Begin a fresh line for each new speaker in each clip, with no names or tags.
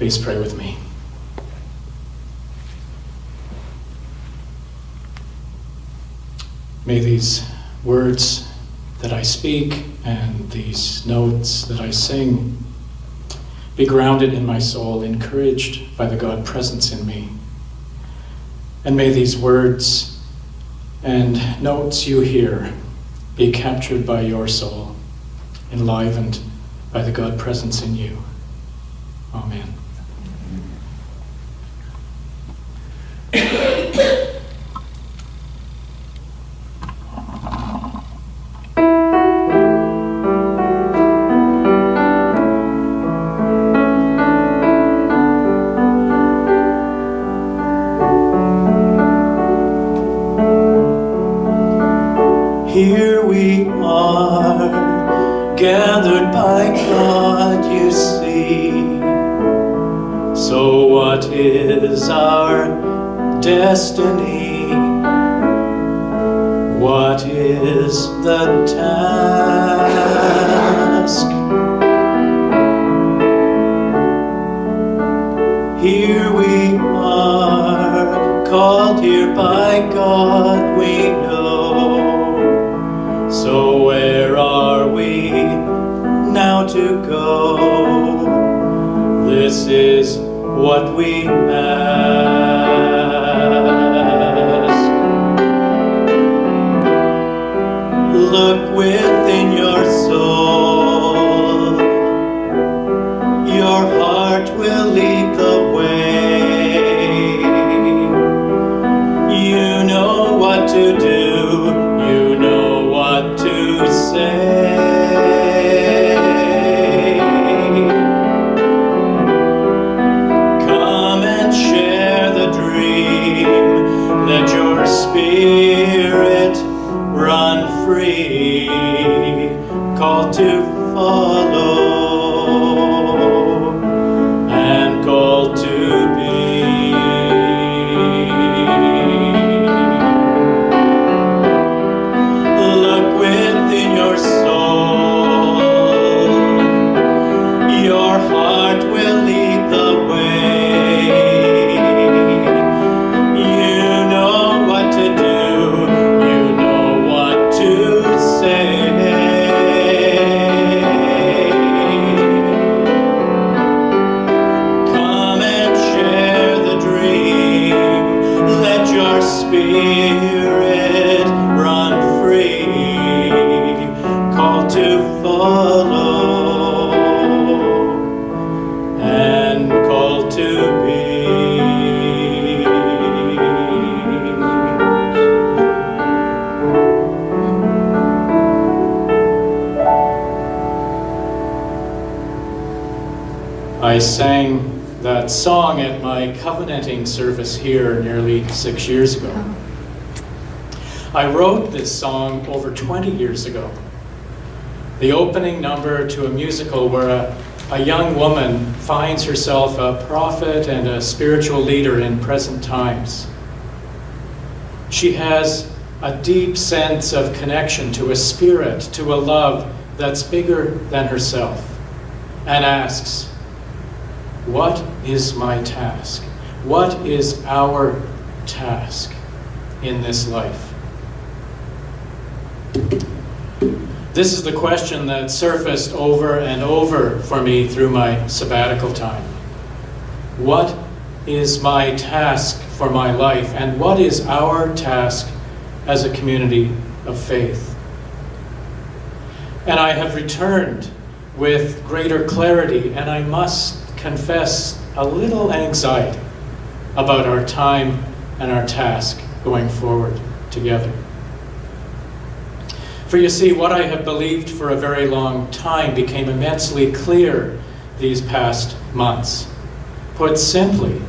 Please pray with me. May these words that I speak and these notes that I sing be grounded in my soul, encouraged by the God presence in me. And may these words and notes you hear be captured by your soul, enlivened by the God presence in you. Amen.
Here we are, gathered by God, you see. So what is our destiny? What is the task? Here we are, called here by God, we know. So where are we now to go? This is what we ask. Look within your soul. Your heart will lead the way. You know what to do. You know what to say. Come and share the dream. Let your spirit run free. Call to follow and call to be. Look within your soul. Your heart will lead the way. You know what to do. You know what to say. Come and share the dream. Let your spirit run free. Call to follow and call to be.
I sang that song at my covenanting service here nearly 6 years ago. I wrote this song over 20 years ago. The opening number to a musical where a young woman finds herself a prophet and a spiritual leader in present times. She has a deep sense of connection to a spirit, to a love that's bigger than herself, and asks, what is my task? What is our task in this life? This is the question that surfaced over and over for me through my sabbatical time. What is my task for my life? And what is our task as a community of faith? And I have returned with greater clarity, and I must confess a little anxiety about our time and our task going forward together. For you see, what I have believed for a very long time became immensely clear these past months. Put simply,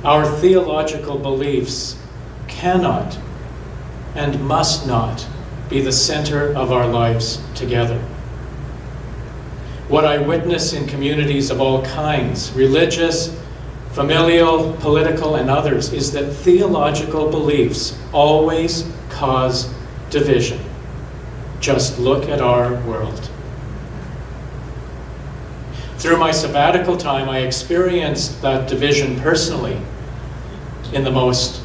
our theological beliefs cannot and must not be the center of our lives together. What I witness in communities of all kinds, religious, familial, political, and others, is that theological beliefs always cause division. Just look at our world. Through my sabbatical time, I experienced that division personally in the most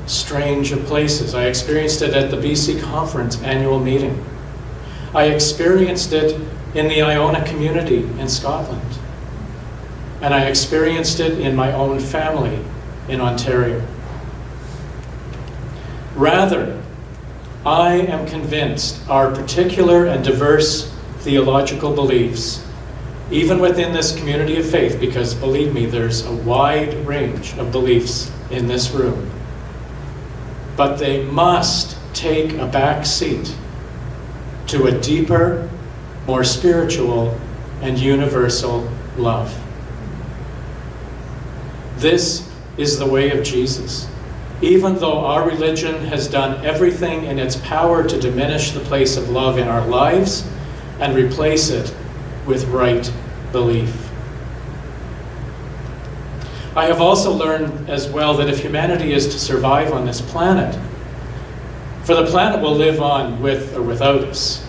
strange of places. I experienced it at the BC Conference annual meeting. I experienced it in the Iona community in Scotland. And I experienced it in my own family in Ontario. Rather, I am convinced our particular and diverse theological beliefs, even within this community of faith, because believe me, there's a wide range of beliefs in this room, but they must take a back seat to a deeper, more spiritual, and universal love. This is the way of Jesus. Even though our religion has done everything in its power to diminish the place of love in our lives and replace it with right belief. I have also learned as well that if humanity is to survive on this planet, for the planet will live on with or without us,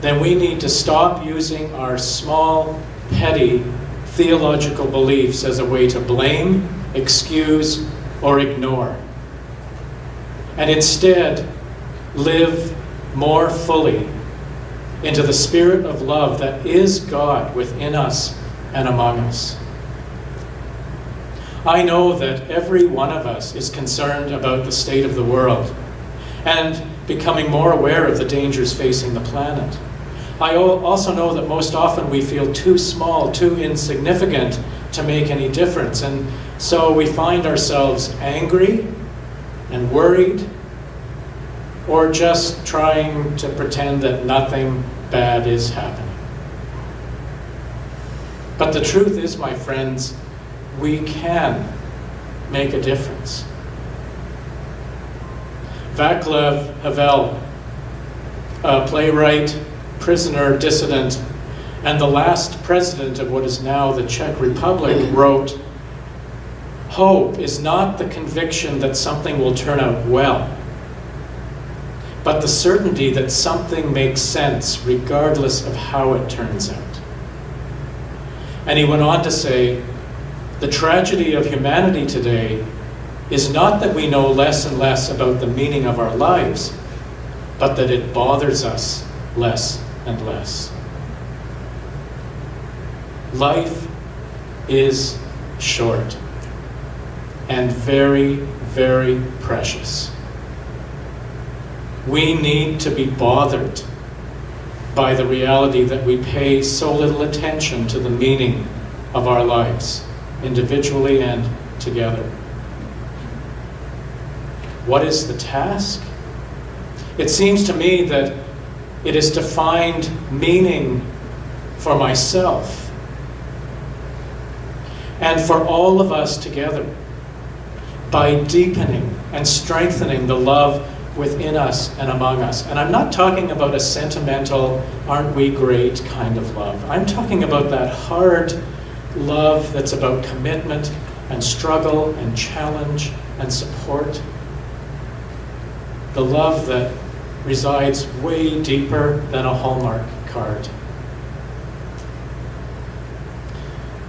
then we need to stop using our small, petty theological beliefs as a way to blame, excuse, or ignore, and instead live more fully into the spirit of love that is God within us and among us. I know that every one of us is concerned about the state of the world and becoming more aware of the dangers facing the planet. I also know that most often we feel too small, too insignificant to make any difference, and so we find ourselves angry and worried, or just trying to pretend that nothing bad is happening. But the truth is, my friends, we can make a difference. Václav Havel, a playwright, prisoner, dissident, and the last president of what is now the Czech Republic, wrote, "Hope is not the conviction that something will turn out well, but the certainty that something makes sense regardless of how it turns out." And he went on to say, "The tragedy of humanity today is not that we know less and less about the meaning of our lives, but that it bothers us less and less." Life is short and very, very precious. We need to be bothered by the reality that we pay so little attention to the meaning of our lives, individually and together. What is the task? It seems to me that it is to find meaning for myself and for all of us together by deepening and strengthening the love within us and among us. And I'm not talking about a sentimental, aren't we great kind of love. I'm talking about that hard love that's about commitment and struggle and challenge and support. The love that resides way deeper than a Hallmark card.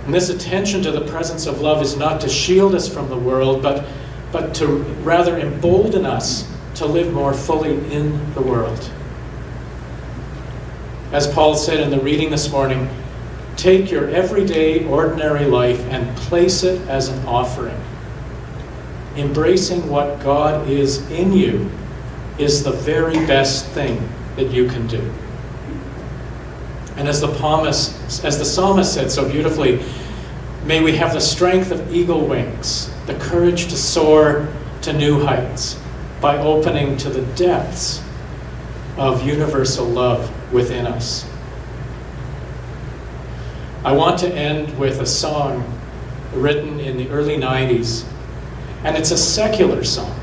And this attention to the presence of love is not to shield us from the world, but to rather embolden us to live more fully in the world. As Paul said in the reading this morning, take your everyday, ordinary life and place it as an offering. Embracing what God is in you is the very best thing that you can do. And as the psalmist said so beautifully, may we have the strength of eagle wings, the courage to soar to new heights by opening to the depths of universal love within us. I want to end with a song written in the early 90s, and it's a secular song.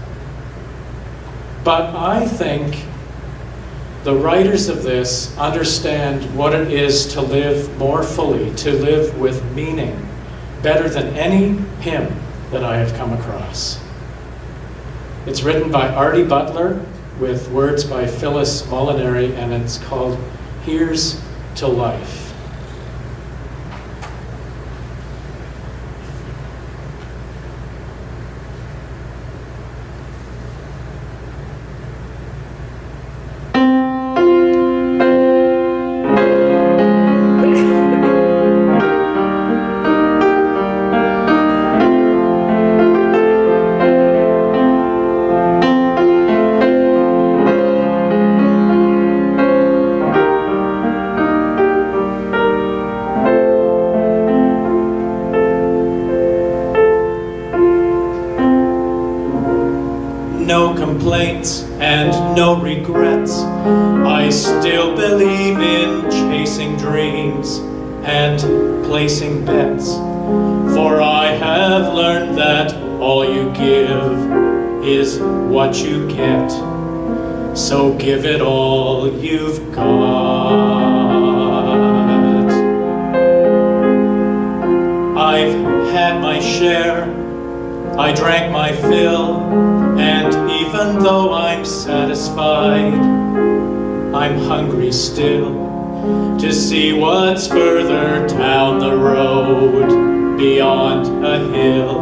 But I think the writers of this understand what it is to live more fully, to live with meaning, better than any hymn that I have come across. It's written by Artie Butler with words by Phyllis Molinary, and it's called Here's to Life. and no regrets. I still believe in chasing dreams and placing bets, for I have learned that all you give is what you get. So give it all you've got. I've had my share, I drank my fill, and even though I'm satisfied, I'm hungry still to see what's further down the road, beyond a hill,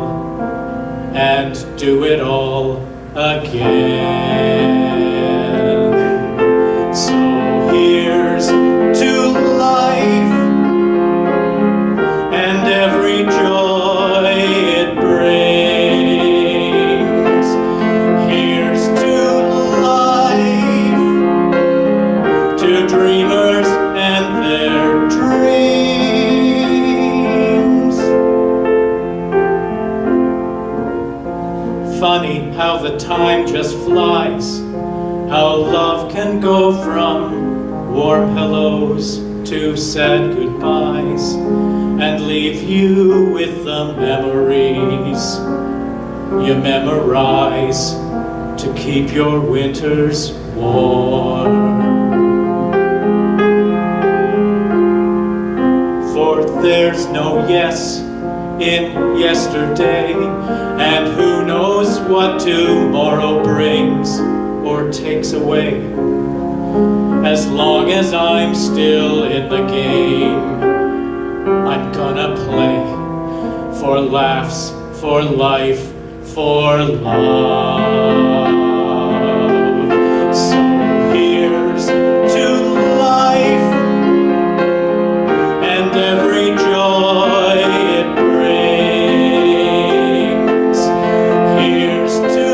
and do it all again. So here's to life and every joy it brings. Here's to life, to dreamers and their dreams. Funny how the time just flies, how love can go from warm hellos to sad goodbyes, and leave you with the memories you memorize to keep your winters warm. For there's no yes in yesterday, and who knows what tomorrow brings or takes away. As long as I'm still in the game, I'm gonna play for laughs, for life, for love. So here's to life and every joy it brings. Here's to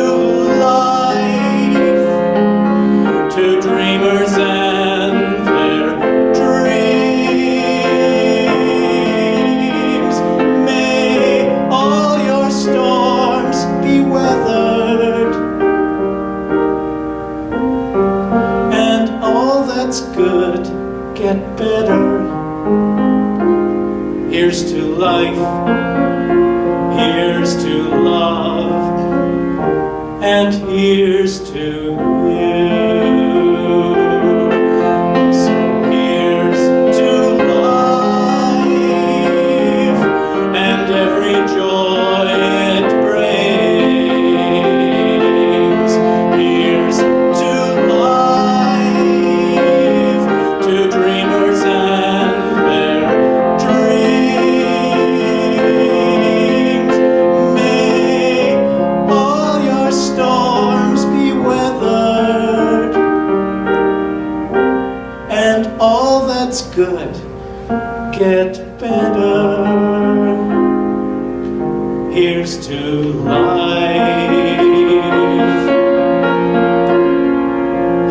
life, to dreamers and their dreams. May all your storms be weathered, and all that's good get better. Here's to life, here's to love, and here's to you. So here's to life and every joy it brings. Here's to life, to dreamers and their dreams. May all your storms be weathered, and all that's good get better. Here's to life,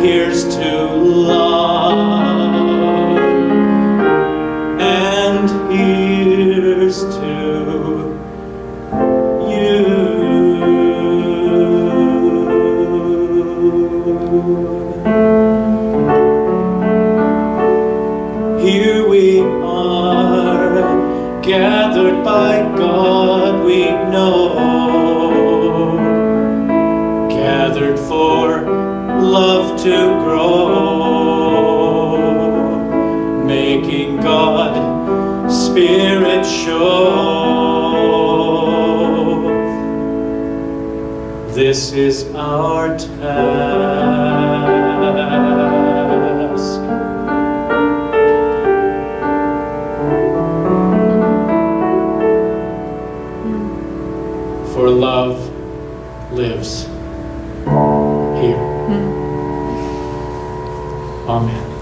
here's to love, and here's to you. Here we are, gathered by God we know, gathered for love to grow, making God Spirit show. This is our task. For love lives here. Amen.